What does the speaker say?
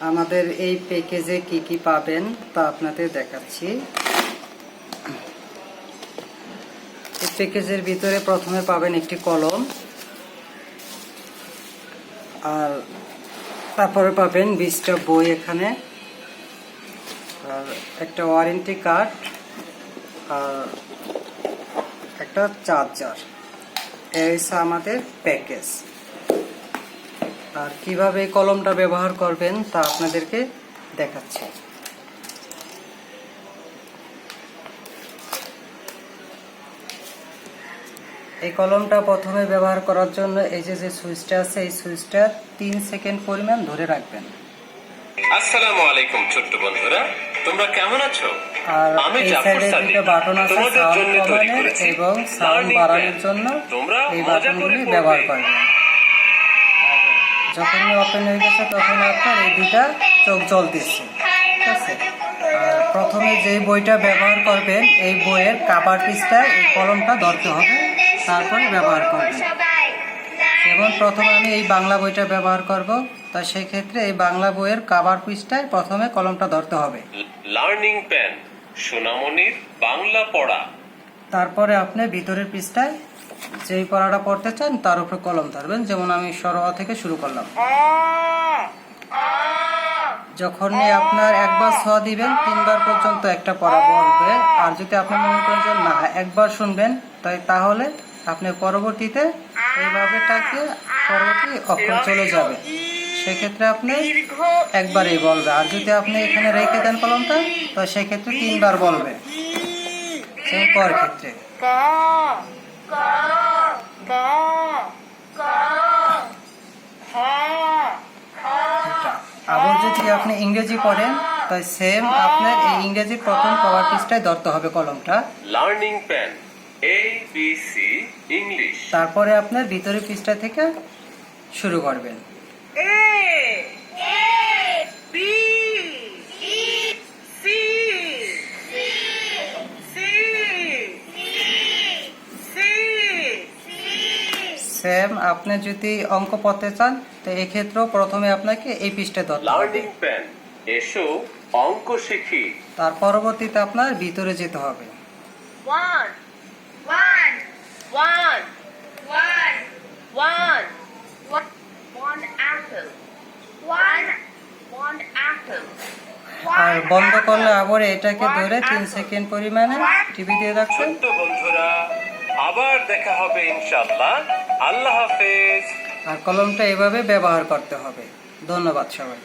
আমাদের এই প্যাকেজে কি কি পাবেন তা আপনাদের দেখাচ্ছি। এই প্যাকেজের ভিতরে প্রথমে পাবেন একটি কলম, আর তারপরে পাবেন 20টা বই এখানে, আর একটা ওয়ারেন্টি কার্ড, আর একটা চার্জার। এই হচ্ছে আমাদের প্যাকেজ। আর কিভাবে এই কলমটা ব্যবহার করবেন তা আপনাদেরকে দেখাচ্ছি। এই কলমটা প্রথমে ব্যবহার করার জন্য এই যে সুইচটা আছে, এই সুইচটা 3 সেকেন্ড পরিমাণ ধরে রাখবেন। আসসালামু আলাইকুম ছোট্ট বন্ধুরা, তোমরা কেমন আছো? আর এই সাইডে দুটো বাটন আছে, সাউন্ড কমানোর এবং সাউন্ড বাড়ানোর জন্য এই বাটনগুলি ব্যবহার করবেন। যখনই ওপেন হয়ে গেছে তখন আপনার এই দুটা চোখ জ্বলতেছে, ঠিক আছে। আর প্রথমে যে বইটা ব্যবহার করবেন এই বইয়ের কাভার পিসটা এই কলমটা ধরতে হবে, তারপরে ব্যবহার করবেন। যেমন প্রথমে আমি এই বাংলা বইটা ব্যবহার করব, তা সেই ক্ষেত্রে এই বাংলা বইয়ের কাভার পিসটায় প্রথমে কলমটা ধরতে হবে। লার্নিং পেন, সোনামণির বাংলা পড়া। তারপরে আপনি ভিতরের পৃষ্ঠায় যেই পড়াটা পড়তে চান তার উপরে কলম ধরবেন। যেমন আমি সরোয়া থেকে শুরু করলাম। যখনই আপনার একবার ছ দিবেন 3বার পর্যন্ত একটা পড়া পড়বে। আর যদি আপনি মনে করেন যে না একবার শুনবেন, তাহলে আপনি পরবর্তীতে এইভাবে টাকে পরবর্তী অক্ষর চলে যাবে, সেক্ষেত্রে আপনি একবারই বলবে। আর যদি আপনি এখানে রেখে দেন কলমটা, তো সেক্ষেত্রে 3বার বলবে। সেই পর ক্ষেত্রে আবার যদি আপনি ইংরেজি পড়েন, তাই সেম আপনার এই ইংরেজির প্রথম কভার পৃষ্ঠায় ধরতে হবে কলমটা। Learning pen ABC English. তারপরে আপনার ভিতরের পৃষ্ঠা থেকে শুরু করবেন। সেম আপনি যদি অঙ্ক পড়তে চান, তো এই ক্ষেত্রেও প্রথমে আপনাকে এই পৃষ্ঠায় ধরতে হবে। লার্নিং পেন এসো অঙ্ক শিখি। তার পরবর্তীতে আপনার ভিতরে যেতে হবে। আর বন্ধ করলে আবার এটাকে ধরে 3 সেকেন্ড পরিমাণে টিভি দিয়ে রাখবেন। ছোট্ট বন্ধুরা, আবার দেখা হবে ইনশাআল্লাহ। আল্লাহ হাফেজ। আর কলমটা এভাবে ব্যবহার করতে হবে। ধন্যবাদ সবাই।